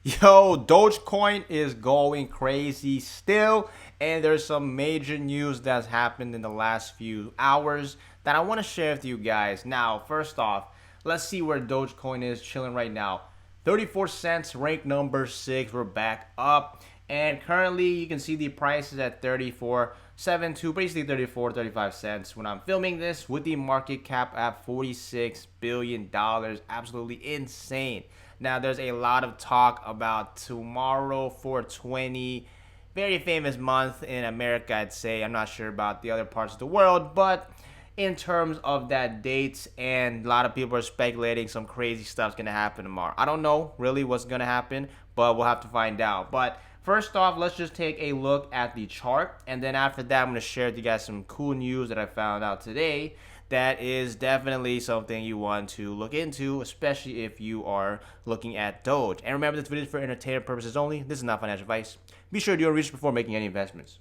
Yo, Dogecoin is going crazy still, and there's some major news that's happened in the last few hours that I want to share with you guys. Now, first off, let's see where Dogecoin is chilling right now. 34 cents, rank number 6. We're back up, and currently you can see the price is at 34.72, basically 34.35 cents when I'm filming this, with the market cap at $46 billion. Absolutely insane. Now, there's a lot of talk about tomorrow, 420, very famous month in America, I'd say. I'm not sure about the other parts of the world, but in terms of that date, and a lot of people are speculating some crazy stuff's gonna happen tomorrow. I don't know really what's gonna happen, but we'll have to find out. But first off, let's just take a look at the chart, and then after that, I'm gonna share with you guys some cool news that I found out today that is definitely something you want to look into, especially if you are looking at Doge. And remember, this video is for entertainment purposes only. This is not financial advice. Be sure to do your research before making any investments.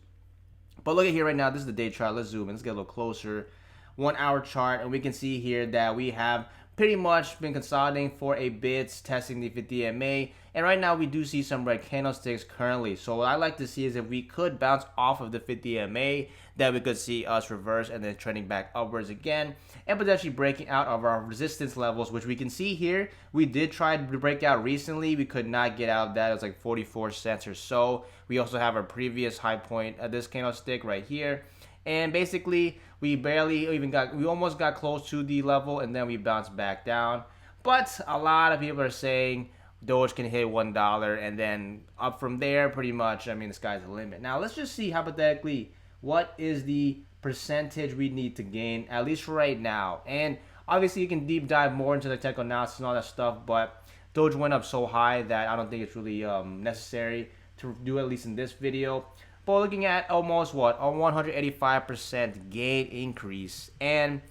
But look at here right now. This is the day chart. Let's zoom in. Let's get a little closer. 1 hour chart, and we can see here that we have pretty much been consolidating for a bit, testing the 50 MA, and right now we do see some red candlesticks currently. So what I like to see is if we could bounce off of the 50 MA, that we could see us reverse and then trending back upwards again, and potentially breaking out of our resistance levels, which we can see here. We did try to break out recently. We could not get out of that. It was like 44 cents or so. We also have our previous high point at this candlestick right here. And basically, we almost got close to the level, and then we bounced back down. But a lot of people are saying Doge can hit $1, and then up from there, pretty much, I mean, the sky's the limit. Now, let's just see hypothetically what is the percentage we need to gain, at least for right now. And obviously, you can deep dive more into the technical analysis and all that stuff, but Doge went up so high that I don't think it's really necessary to do, at least in this video. But looking at almost what, a 185% gain increase, and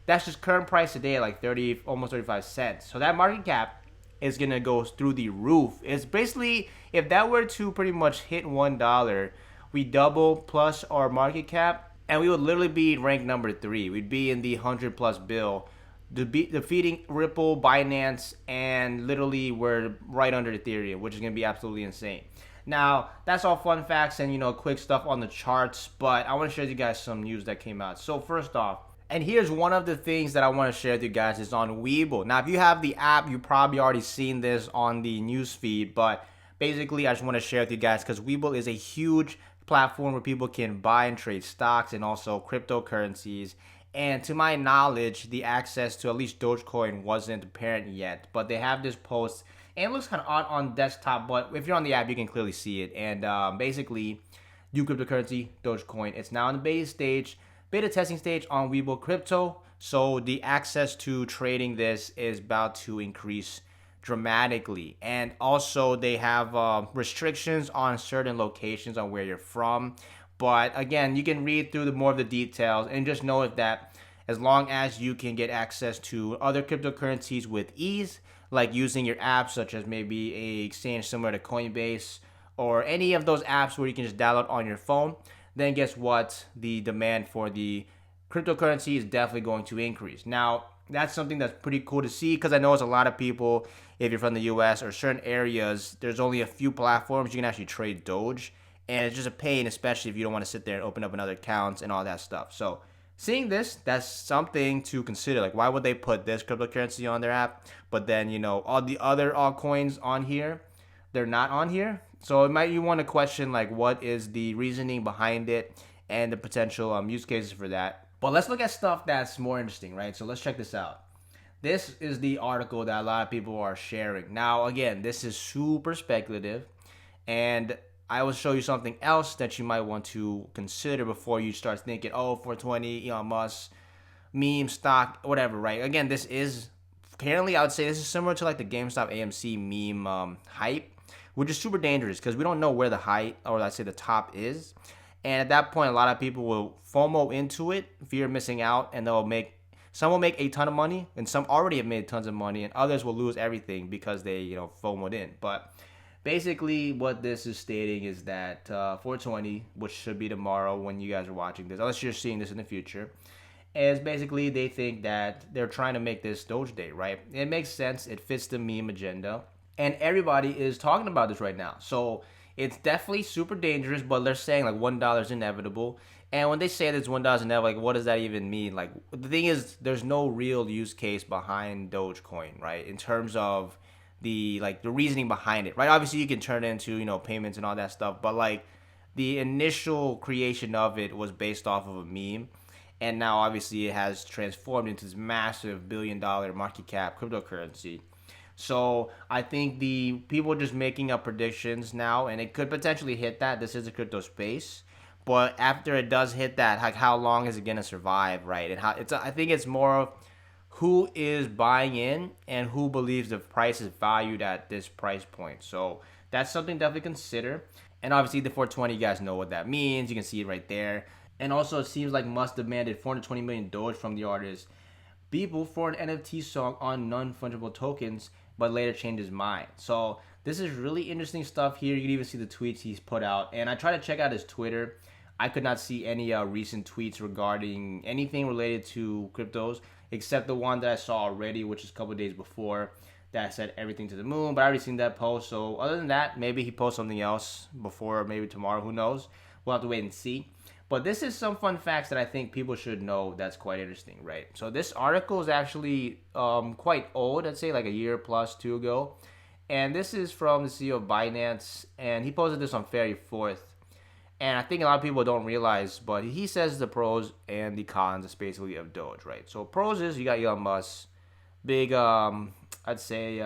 that's just current price today at like 30, almost 35 cents. So that market cap is gonna go through the roof. It's basically, if that were to pretty much hit $1, we double plus our market cap, and we would literally be ranked number 3. We'd be in the 100 plus bill, defeating Ripple, Binance, and literally we're right under Ethereum, which is gonna be absolutely insane. Now, that's all fun facts and, quick stuff on the charts, but I want to share with you guys some news that came out. So first off, and here's one of the things that I want to share with you guys, is on Webull. Now, if you have the app, you've probably already seen this on the news feed, but basically I just want to share with you guys because Webull is a huge platform where people can buy and trade stocks and also cryptocurrencies. And to my knowledge, the access to at least Dogecoin wasn't apparent yet, but they have this post, and it looks kind of odd on desktop, but if you're on the app, you can clearly see it. And basically, new cryptocurrency, Dogecoin. It's now in the beta testing stage on Webull Crypto. So the access to trading this is about to increase dramatically. And also, they have restrictions on certain locations on where you're from. But again, you can read through more of the details, and just know that as long as you can get access to other cryptocurrencies with ease, like using your apps such as maybe a exchange similar to Coinbase or any of those apps where you can just download on your phone, then guess what? The demand for the cryptocurrency is definitely going to increase. Now, that's something that's pretty cool to see, because I know it's a lot of people, if you're from the US or certain areas, there's only a few platforms you can actually trade Doge, and it's just a pain, especially if you don't want to sit there and open up another account and all that stuff. So seeing this, that's something to consider. Like, why would they put this cryptocurrency on their app, but then, all the other altcoins on here, they're not on here? So you want to question, like, what is the reasoning behind it and the potential use cases for that. But let's look at stuff that's more interesting, right? So let's check this out. This is the article that a lot of people are sharing. Now, again, this is super speculative, and I will show you something else that you might want to consider before you start thinking, oh, 420, Elon Musk, meme stock, whatever, right? Again, this is, apparently, I would say this is similar to like the GameStop AMC meme hype, which is super dangerous because we don't know where the height, or let's say the top is. And at that point, a lot of people will FOMO into it, fear of missing out, and some will make a ton of money, and some already have made tons of money, and others will lose everything because they, FOMO'd in. But basically, what this is stating is that 420, which should be tomorrow when you guys are watching this, unless you're seeing this in the future, is basically they think that they're trying to make this Doge Day, right? It makes sense. It fits the meme agenda. and everybody is talking about this right now. So it's definitely super dangerous, but they're saying like $1 is inevitable. And when they say that it's $1 is inevitable, like what does that even mean? Like the thing is, there's no real use case behind Dogecoin, right? In terms of the reasoning behind it, right? Obviously, you can turn it into payments and all that stuff, but like the initial creation of it was based off of a meme, and now obviously it has transformed into this massive $1 billion market cap cryptocurrency. So I think the people are just making up predictions now, and it could potentially hit that. This is a crypto space, but after it does hit that, like how long is it gonna survive, right? And how I think it's more of who is buying in and who believes the price is valued at this price point. So that's something to definitely consider. And obviously the 420, you guys know what that means. You can see it right there. And also it seems like Musk demanded 420 million Doge from the artist Webull for an NFT song on non-fungible tokens, but later changed his mind. So this is really interesting stuff here. You can even see the tweets he's put out. And I tried to check out his Twitter. I could not see any recent tweets regarding anything related to cryptos, except the one that I saw already, which is a couple days before, that said everything to the moon. But I already seen that post. So other than that, maybe he posts something else before, maybe tomorrow. Who knows? We'll have to wait and see. But this is some fun facts that I think people should know that's quite interesting, right? So this article is actually quite old. I'd say like a year plus two ago. And this is from the CEO of Binance. And he posted this on February 4th. And I think a lot of people don't realize, but he says the pros and the cons is basically of Doge, right? So pros is you got Elon Musk, big, I'd say,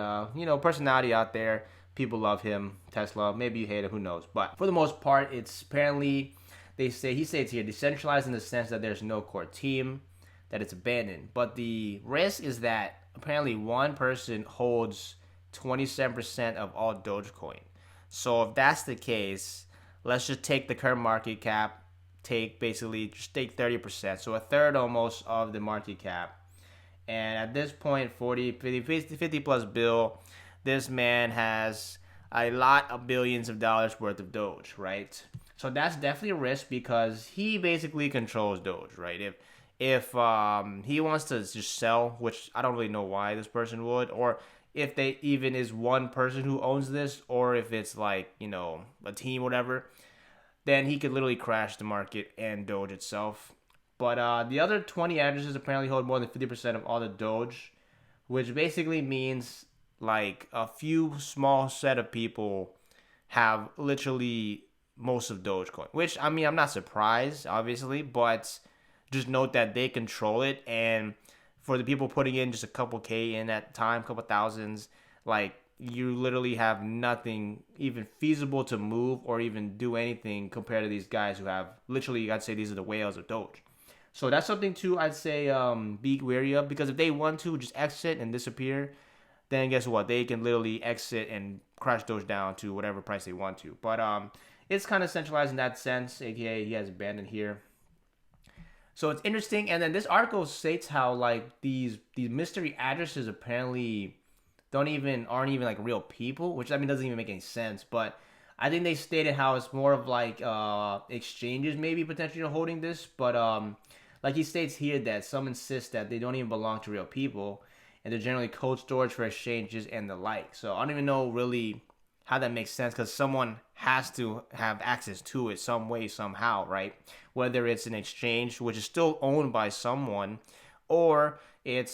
personality out there. People love him. Tesla, maybe you hate him, who knows? But for the most part, it's apparently, he states here, decentralized in the sense that there's no core team, that it's abandoned. But the risk is that apparently one person holds 27% of all Dogecoin. So if that's the case, let's just take the current market cap, take 30%, so a third almost of the market cap. And at this point, 50 plus bill, this man has a lot of billions of dollars worth of Doge, right? So that's definitely a risk because he basically controls Doge, right? If he wants to just sell, which I don't really know why this person would, or if they even is one person who owns this, or if it's like, a team, whatever, then he could literally crash the market and Doge itself. But the other 20 addresses apparently hold more than 50% of all the Doge, which basically means like a few small set of people have literally most of Dogecoin. Which, I mean, I'm not surprised, obviously, but just note that they control it. And for the people putting in just a couple K in at the time, couple thousands, like, you literally have nothing even feasible to move or even do anything compared to these guys who have literally, I'd say these are the whales of Doge. So that's something to, I'd say, be wary of, because if they want to just exit and disappear, then guess what? They can literally exit and crash Doge down to whatever price they want to. But it's kind of centralized in that sense, aka he has abandoned here. So it's interesting. And then this article states how like these mystery addresses apparently aren't even like real people, which I mean doesn't even make any sense. But I think they stated how it's more of like exchanges maybe potentially holding this. But like he states here that some insist that they don't even belong to real people, and they're generally cold storage for exchanges and the like. So I don't even know really how that makes sense, because someone has to have access to it some way, somehow, right? Whether it's an exchange, which is still owned by someone, or it's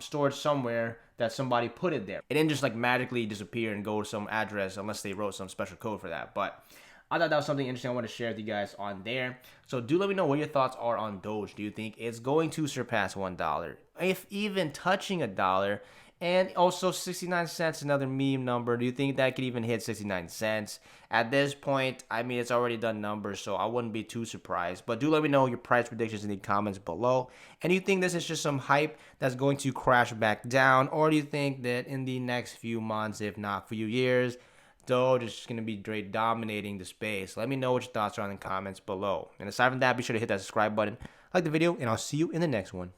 stored somewhere that somebody put it there. It didn't just like magically disappear and go to some address unless they wrote some special code for that. But I thought that was something interesting I want to share with you guys on there. So do let me know what your thoughts are on Doge. Do you think it's going to surpass $1? If even touching $1? And also 69 cents, another meme number. Do you think that could even hit 69 cents? At this point, I mean, it's already done numbers, so I wouldn't be too surprised. But do let me know your price predictions in the comments below. And do you think this is just some hype that's going to crash back down? Or do you think that in the next few months, if not few years, Doge is just going to be dominating the space? Let me know what your thoughts are in the comments below. And aside from that, be sure to hit that subscribe button, like the video, and I'll see you in the next one.